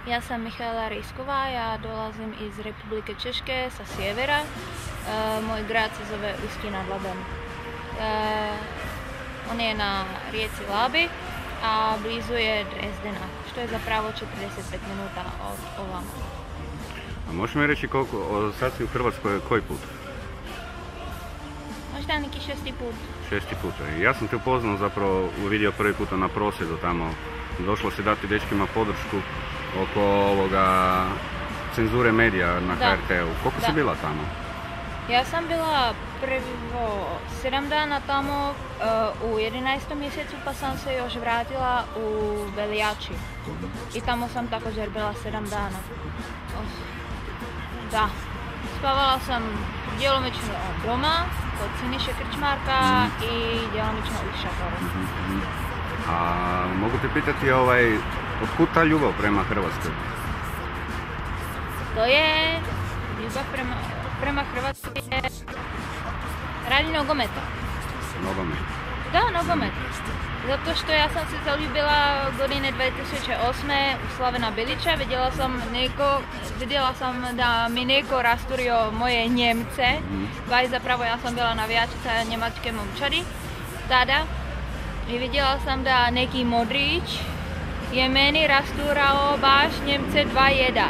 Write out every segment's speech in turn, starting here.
Ja sam Michaela Rejsková, ja dolazím iz Republike Češke sa sjevera. Môj grad se zove Ústí nad Labem. On je na rijeci Labi a blizu je Dresdena, što je zapravo 45 minuta od ovamo. A možeš mi reći koliko, sad si u Hrvatskoj koji put? Možda neki 6. put. 6. put. Ja sam te upoznao, zapravo vidio prvi puta na prosvjedu tamo. Došlo si dati dečkima podršku oko ovoga cenzure medija na HRT-u. Koliko si bila tamo? Ja sam bila prvo 7 dana tamo u 11. mjesecu, pa sam se još vratila u veljači. I tamo sam također bila 7 dana. Da, spavala sam djelomično doma, kod Siniše Krčmarka i djelomično u šatoru. A mogu te pitati, otkud ta ljubav prema Hrvatskoj? To je ljubav prema Hrvatskoj je radi nogometa. Nogomet? Da, nogomet. Zato što ja sam se zaljubila godine 2008. u Slavena Bilića. Vidjela sam da mi neko rasturio moje Njemce. Zapravo ja sam bila navijačica njemačke momčadi tada. I vidjela sam da neki Modrić je meni rasturao baš Njemce 2:1.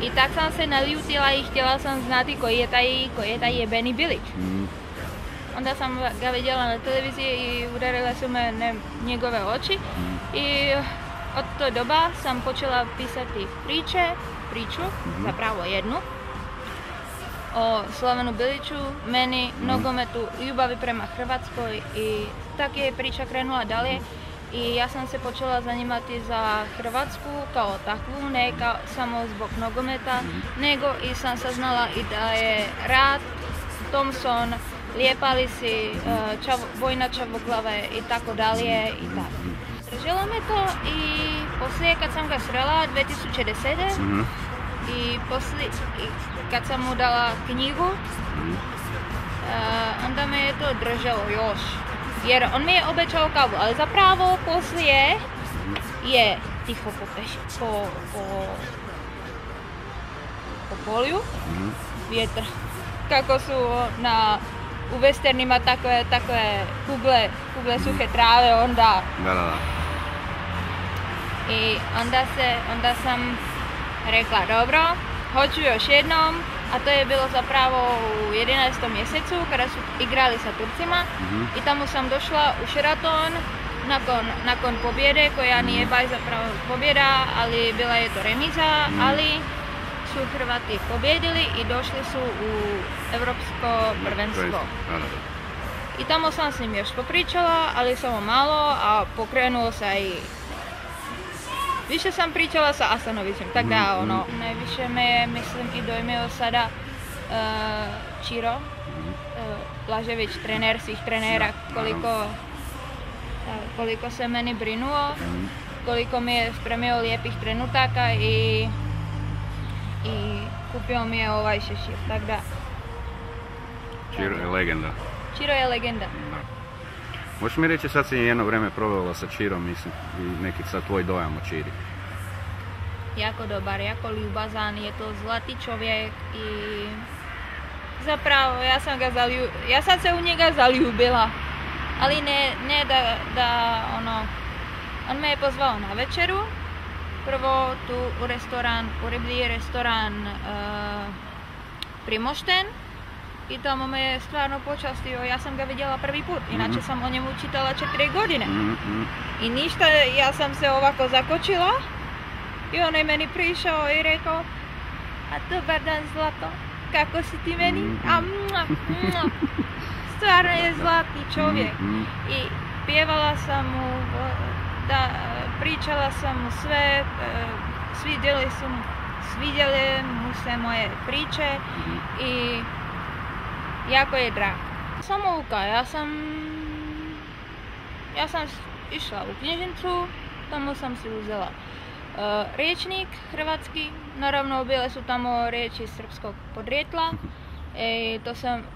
I tak sam se naljutila i htjela sam znati koji je taj jebeni Bilić. Onda sam ga vidjela na televiziji i udarile su me njegove oči. I od tog doba sam počela pisati priču, zapravo jednu, o Slavenu Biliću, meni, nogometu, ljubavi prema Hrvatskoj i tak je priča krenula dalje. I ja sam se počela zanimati za Hrvatsku kao takvu, ne samo zbog nogometa, nego i sam saznala i da je Rat, Thompson, Lijepa Lisi, Vojna Čavoglave i tako dalje i tako. Držalo me to i poslije kad sam ga srela 2010. I poslije kad sam mu dala knjigu, onda me je to držalo još. Jer on mi je obećao kavu, ali zapravo poslije je tiho po polju, vjetar. Kako su u westernima takve kugle suhe trave, onda... Da. I onda sam rekla, dobro, hoću još jednom, a to je bilo zapravo u 11. mjesecu kada su igrali sa Turcima i tamo sam došla u Sheraton nakon pobjede koja nije baš zapravo pobjeda, ali bila je to remiza, ali su Hrvati pobjedili i došli su u Europsko prvenstvo. I tamo sam s njim još popričala, ali samo malo, a pokrenuo se i više sam pričala sa Asanovićem, tako da najviše me mislim i dojmio sada Čiro Blažević, trener svih trenera, koliko se meni brinuo, koliko mi je spremio lijepih trenutaka i kupio mi je ovaj šešir, tako da... Čiro je legenda. Čiro je legenda. Možeš mi reći, sad si jedno vrijeme provela sa Čirom, mislim, i neki sad tvoj dojam o Čiri? Jako dobar, jako ljubazan, je to zlati čovjek i zapravo ja sam se u njega zaljubila, ali ne da on me je pozvao na večeru, prvo tu u riblji restoran Primošten. I tamo me je stvarno počastio, ja sam ga vidjela prvi put, inače sam o njemu čitala 4 godine. I ništa, ja sam se ovako zakočila i on je meni prišao i rekao, a dobar dan zlato, kako si ti meni? Stvarno je zlatni čovjek. I pjevala sam mu, pričala sam mu sve, svidjele mu se moje priče i jako je drag. Samouka, ja sam išla u knjižnicu, tamo sam si uzela rječnik hrvatski, naravno bile su tamo riječi srpskog podrijetla.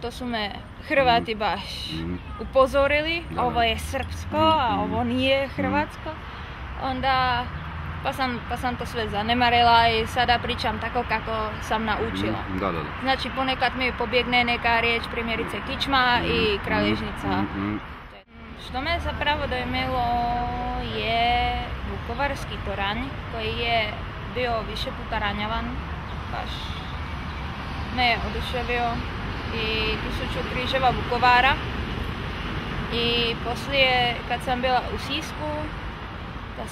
To su me Hrvati baš upozorili, ovo je srpsko, a ovo nije hrvatsko. Onda pa sam to sve zanemarila i sada pričam tako kako sam naučila. Da. Znači ponekad mi pobjegne neka riječ, primjerice kičma i kralježnica. Što me zapravo dojmilo je vukovarski toranj koji je bio više puta ranjavan, baš me je oduševio, i 1000 križeva Vukovara. I poslije kad sam bila u Sisku, ta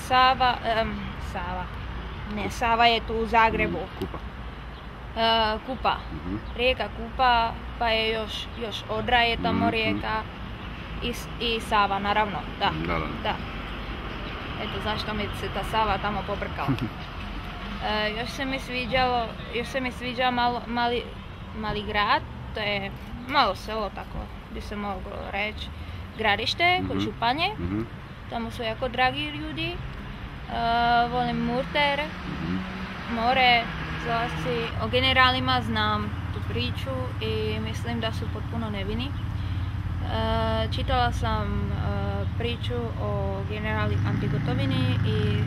Sava je tu u Zagrebu. Kupa. Rijeka Kupa, pa je još Odra je tamo rijeka i Sava naravno, da. Eto zašto mi se ta Sava tamo pobrkala. Još se mi sviđa mali grad, to je malo selo tako bi se moglo reći, Gradište kod Županje, tamo su jako dragi ljudi. Volim Murter, more, zalasci. O generalima znam tu priču i mislim da su potpuno nevini. Čitala sam priču o generali Anti Gotovini i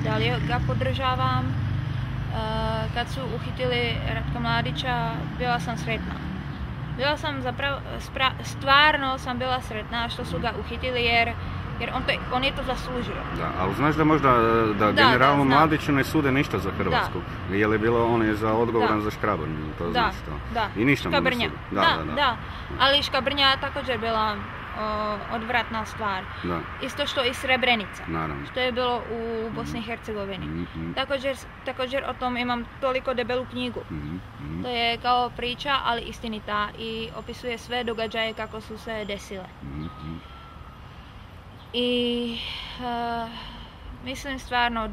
dalje ga podržavam. Kad su uhitili Ratka Mladića, bila sam sretna. Bila sam zapravo, stvarno sam bila sretna što su ga uhitili jer on je to zaslužio. Da, ali znaš da možda generalu Mladiću ne sude ništa za Hrvatsku? Je li bilo on je odgovoran za Škrabrnju, to znaš to? Da, i ništa mu ne Škabrnja. sude. Da, ali Škabrnja je također bila odvratna stvar. Isto što i Srebrenica, naravno, što je bilo u Bosni i Hercegovini. Također o tom imam toliko debelu knjigu. To je kao priča, ali istinita i opisuje sve događaje kako su se desile. I mislim stvarno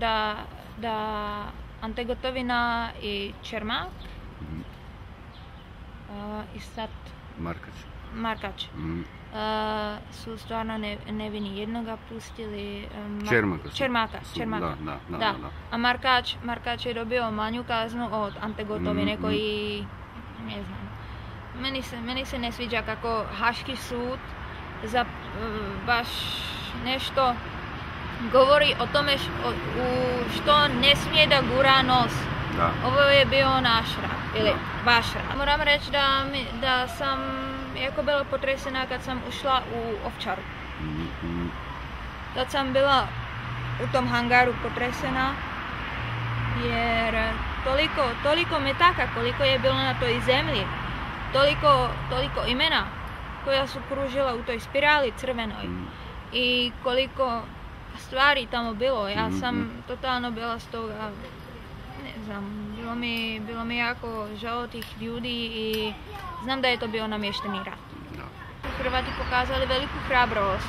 da Ante Gotovina i Čermak i sad Markač su stvarno nevini. Jednoga pustili, Čermaka. Da. A Markač je dobio manju kaznu od Ante Gotovine koji, ne znam, meni se ne sviđa kako Haški sud za baš nešto govori o tome što ne smije da gura nos. Ovo je bio naš rat, ili vaš rat. Moram reći da sam jako bila potresena kad sam ušla u Ovčaru. Kad sam bila u tom hangaru potresena, jer toliko metaka koliko je bilo na toj zemlji, toliko imena koja su kružila u toj spirali crvenoj i koliko stvari tamo bilo. Ja sam totalno bila s toga, ne znam, bilo mi jako žao tih ljudi i znam da je to bio namješteni rat. Hrvati pokazali veliku hrabrost,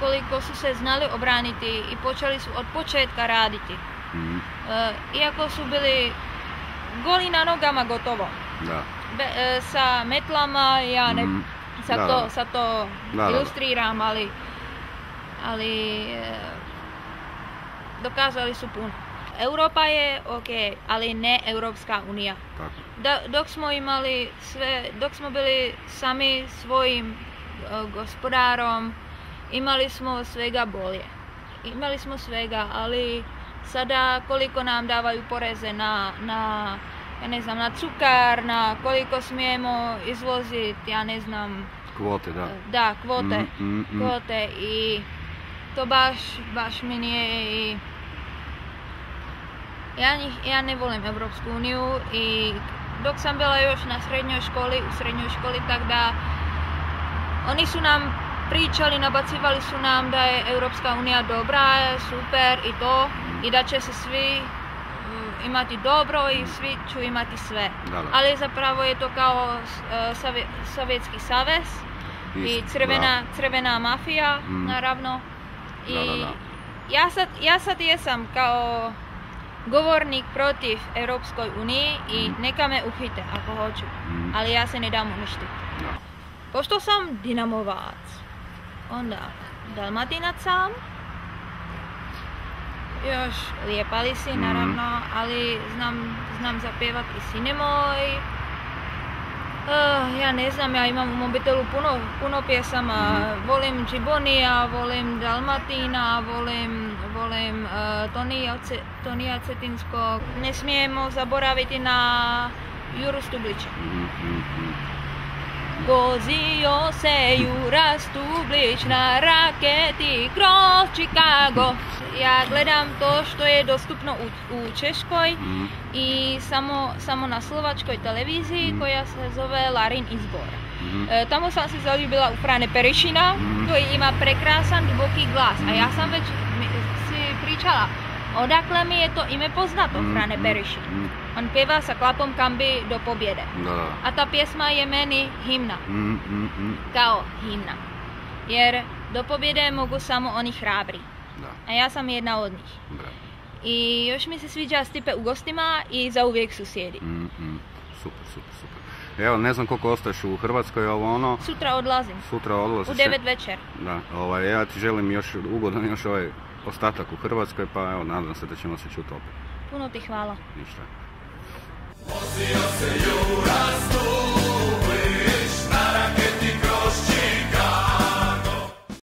koliko su se znali obraniti i počeli su od početka raditi. Iako su bili goli na nogama gotovo. Sa metlama, ja ne sad to ilustriram, ali dokazali su puno. Europa je ok, ali ne Europska unija. Dok smo bili sami svojim gospodarom, imali smo svega bolje. Imali smo svega, ali sada koliko nam davaju poreze na cukar, na koliko smijemo izvoziti, ja ne znam... Kvote, da. Da, kvote i to baš mi nije i... Ja ne volim Europsku uniju i dok sam bila još u srednjoj školi, tak da oni su nam pričali, nabacivali su nam da je Europska unija dobra, super i to, i da će se svi imati dobro i svi ću imati sve. Ali zapravo je to kao Sovjetski savez i crvena mafija, naravno. I ja sad jesam kao govornik protiv Europskoj uniji i neka me uhite ako hoću, ali ja se ne dam uništiti. Pošto sam Dinamovac, onda Dalmatinac sam, još Lijepa li si naravno, ali znam zapjevat i Sine moj. Ja ne znam, ja imam u mobitelu puno pjesama, volim Džibonija, volim Dalmatina, volim Tonija Cetinskog. Ne smijemo zaboraviti na Juru Stublića. Vozio se Jura Stublić na raketi kroz Chicago. Ja gledam to što je dostupno u Češkoj i samo na slovačkoj televiziji koja se zove Larin izbor. Tamo sam se zaljubila u Frane Perišina koji ima prekrasan duboki glas, a ja sam već si pričala odakle mi je to ime poznato, Frane Perišin. On pjeva sa Klapom Kambi do pobjede. A ta pjesma je meni himna. Kao himna. Jer do pobjede mogu samo oni hrabri. A ja sam jedna od njih. I još mi se sviđa Stipe u gostima i Zauvijek su sjedi. Super. Evo, ne znam koliko ostaješ u Hrvatskoj, ovo ono... Sutra odlazim. U 9 večer. Da, ja ti želim još ugodan još ovaj ostatak u Hrvatskoj, pa evo, nadam se da ćemo se čuti opet. Puno ti hvala. Ništa. Vozio se Jura